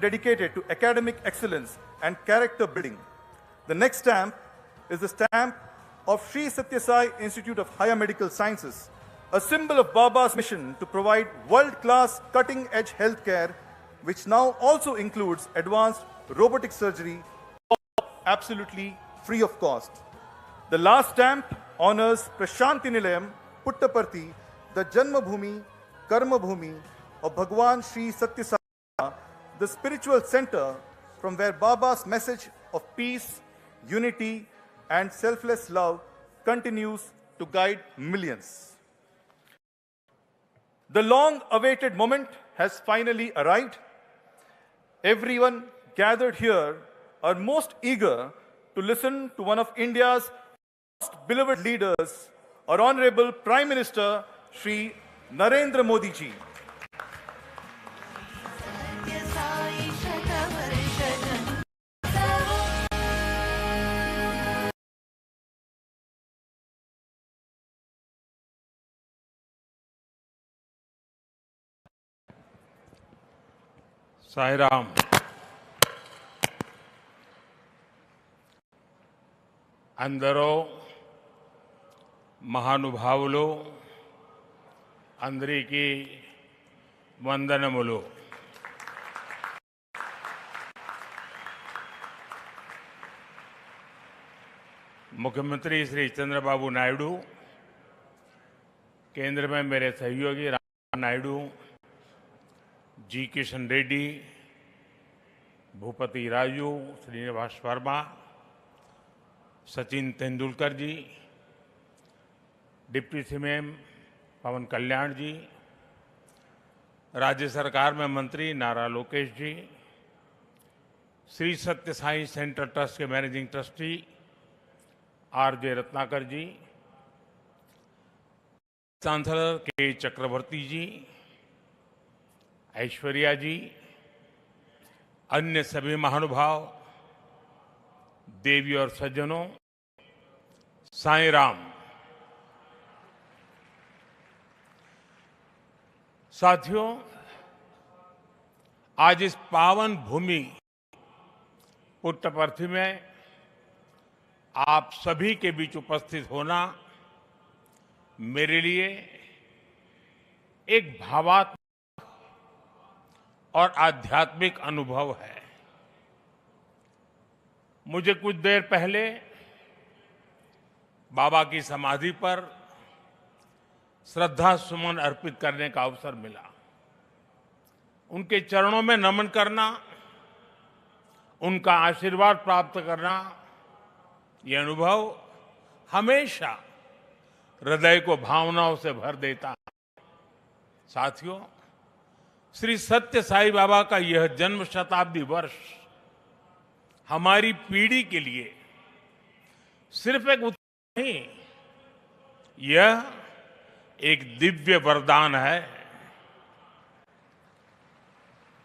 dedicated to academic excellence and character building. The next stamp is the stamp of Sri Satya Sai Institute of Higher Medical Sciences, a symbol of Baba's mission to provide world-class cutting-edge healthcare, which now also includes advanced robotic surgery, absolutely free of cost. The last stamp honors Prashanti Nilayam, Puttaparthi, the Janmabhoomi, Karmabhoomi of Bhagwan Sri Satya Sai, the spiritual center from where Baba's message of peace, unity, and selfless love continues to guide millions. The long-awaited moment has finally arrived. Everyone gathered here are most eager to listen to one of India's most beloved leaders, our Honorable Prime Minister, Shri Narendra Modi ji. Sai Ram. అందరూ మహానుభావులు అందరికీ వందనములు। मुख्यमंत्री श्री चंद्रबाबू नायडू, केंद्र में मेरे सहयोगी राम नायडू जी, किशन रेड्डी, भूपति राजू, श्रीनिवास वर्मा, सचिन तेंदुलकर जी, deputy CM पवन कल्याण जी, राज्य सरकार में मंत्री नारा लोकेश जी, श्री सत्य साई सेंटर ट्रस्ट के मैनेजिंग ट्रस्टी आरजे रत्नाकर जी, चांसलर के चक्रवर्ती जी, ऐश्वर्या जी, अन्य सभी महानुभाव, देवी और सज्जनों, साईं राम। साथियों, आज इस पावन भूमि पुट्टपर्थी में आप सभी के बीच उपस्थित होना मेरे लिए एक भावात्मक और आध्यात्मिक अनुभव है। मुझे कुछ देर पहले बाबा की समाधि पर श्रद्धा सुमन अर्पित करने का अवसर मिला। उनके चरणों में नमन करना, उनका आशीर्वाद प्राप्त करना, ये अनुभव हमेशा हृदय को भावनाओं से भर देता है। साथियों, श्री सत्य साई बाबा का यह जन्म शताब्दी वर्ष हमारी पीढ़ी के लिए सिर्फ एक उत्सव नहीं, यह एक दिव्य वरदान है।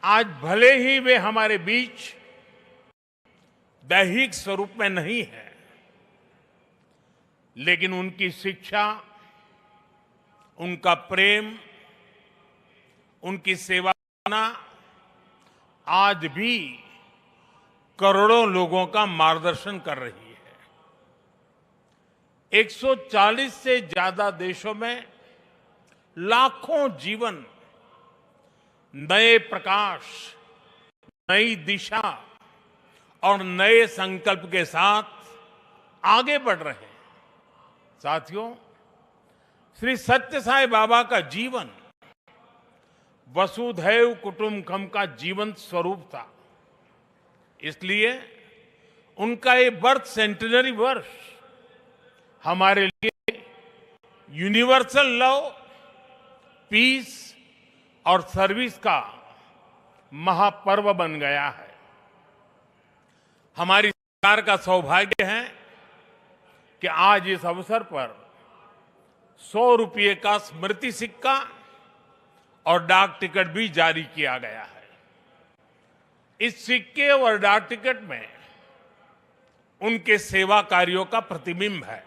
आज भले ही वे हमारे बीच दैहिक स्वरूप में नहीं है, लेकिन उनकी शिक्षा, उनका प्रेम, उनकी सेवा आज भी करोड़ों लोगों का मार्गदर्शन कर रही है। 140 से ज्यादा देशों में लाखों जीवन नए प्रकाश, नई दिशा और नए संकल्प के साथ आगे बढ़ रहे हैं। साथियों, श्री सत्य साई बाबा का जीवन वसुधैव कुटुंबकम का जीवंत स्वरूप था। इसलिए उनका ये बर्थ सेंटेनरी वर्ष हमारे लिए यूनिवर्सल लव, पीस और सर्विस का महापर्व बन गया है। हमारी सरकार का सौभाग्य है कि आज इस अवसर पर 100 रुपये का स्मृति सिक्का और डाक टिकट भी जारी किया गया है। इस सिक्के और डाक टिकट में उनके सेवा कार्यों का प्रतिबिंब है।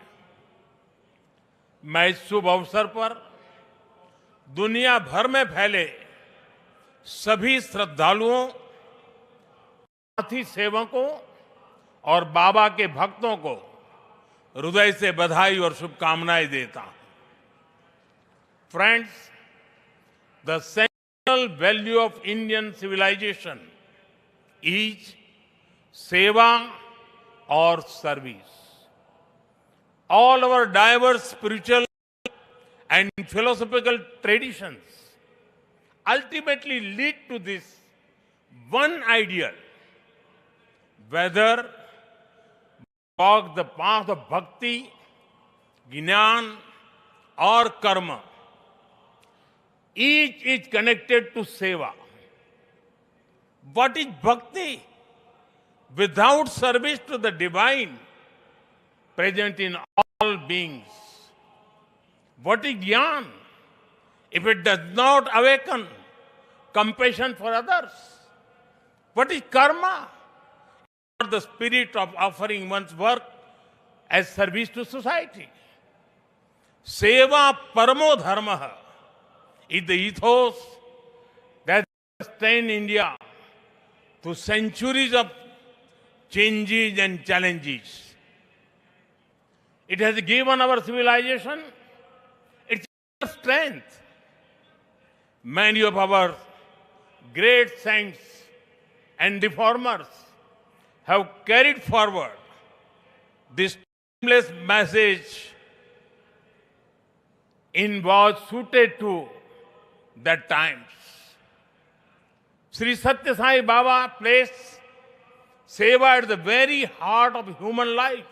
मैं इस शुभ अवसर पर दुनिया भर में फैले सभी श्रद्धालुओं साथी सेवकों और बाबा के भक्तों को हृदय से बधाई और शुभकामनाएं देता हूं। Friends, the central value of Indian civilization is seva और service. All our diverse spiritual and philosophical traditions ultimately lead to this one ideal. Whether walk the path of bhakti, jnana or karma, each is connected to seva. What is bhakti? Without service to the divine present in all beings. What is jnana? If it does not awaken compassion for others. What is karma? Not the spirit of offering one's work as service to society. Seva paramo dharma is the ethos that sustained India through centuries of changes and challenges. It has given our civilization its strength. Many of our great saints and reformers have carried forward this timeless message in was suited to the times. Sri Satya Sai Baba placed seva at the very heart of human life.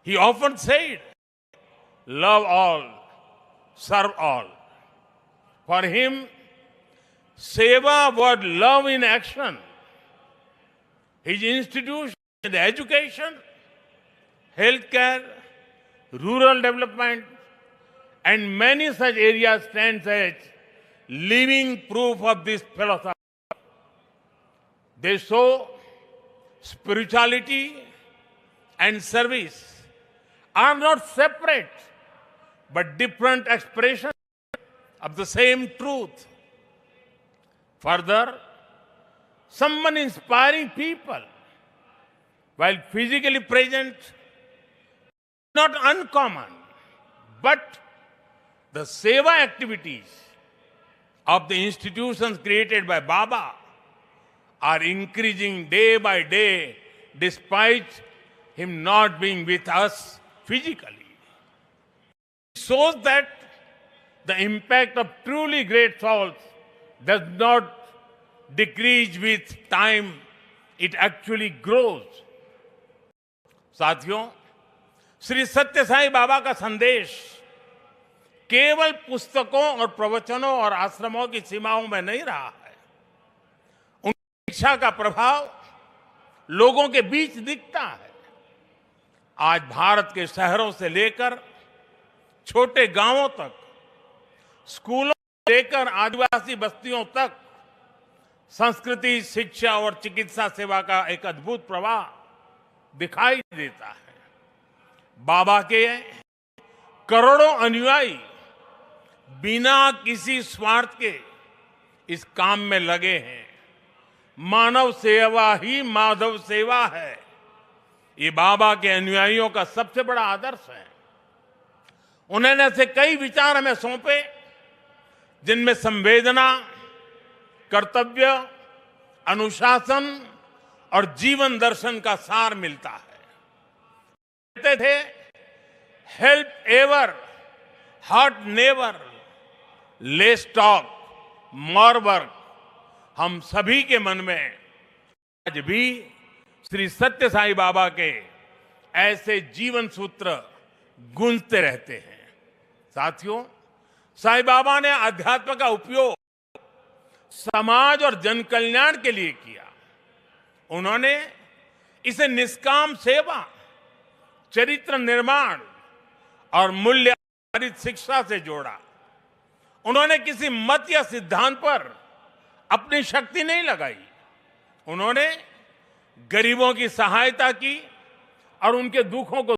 He often said, love all, serve all. For him, seva was love in action. His institutions, education, healthcare, rural development, and many such areas stand as living proof of this philosophy. They show spirituality and service are not separate, but different expressions of the same truth. Further, someone inspiring people while physically present, not uncommon, but the seva activities of the institutions created by Baba are increasing day by day despite him not being with us physically. It shows that the impact of truly great souls does not decrease with time, it actually grows. साथियों, श्री सत्य साई बाबा का संदेश केवल पुस्तकों और प्रवचनों और आश्रमों की सीमाओं में नहीं रहा है. उनकी शिक्षा का प्रभाव लोगों के बीच दिखता है. आज भारत के शहरों से लेकर छोटे गांवों तक, स्कूलों से लेकर आदिवासी बस्तियों तक संस्कृति, शिक्षा और चिकित्सा सेवा का एक अद्भुत प्रवाह दिखाई देता है. बाबा के करोड़ों अनुयायी बिना किसी स्वार्थ के इस काम में लगे हैं. मानव सेवा ही माधव सेवा है. ये बाबा के अनुयायियों का सबसे बड़ा आदर्श है. उन्होंने ऐसे कई विचार हमें सौंपे जिनमें संवेदना, कर्तव्य, अनुशासन और जीवन दर्शन का सार मिलता है. कहते थे, help ever, hurt never, less talk, more work. हम सभी के मन में आज भी श्री सत्य साई बाबा के ऐसे जीवन सूत्र गूंजते रहते हैं. साथियों, साई बाबा ने अध्यात्म का उपयोग समाज और जन कल्याण के लिए किया. उन्होंने इसे निष्काम सेवा, चरित्र निर्माण और मूल्य आधारित शिक्षा से जोड़ा. उन्होंने किसी मत या सिद्धांत पर अपनी शक्ति नहीं लगाई. उन्होंने गरीबों की सहायता की और उनके दुखों को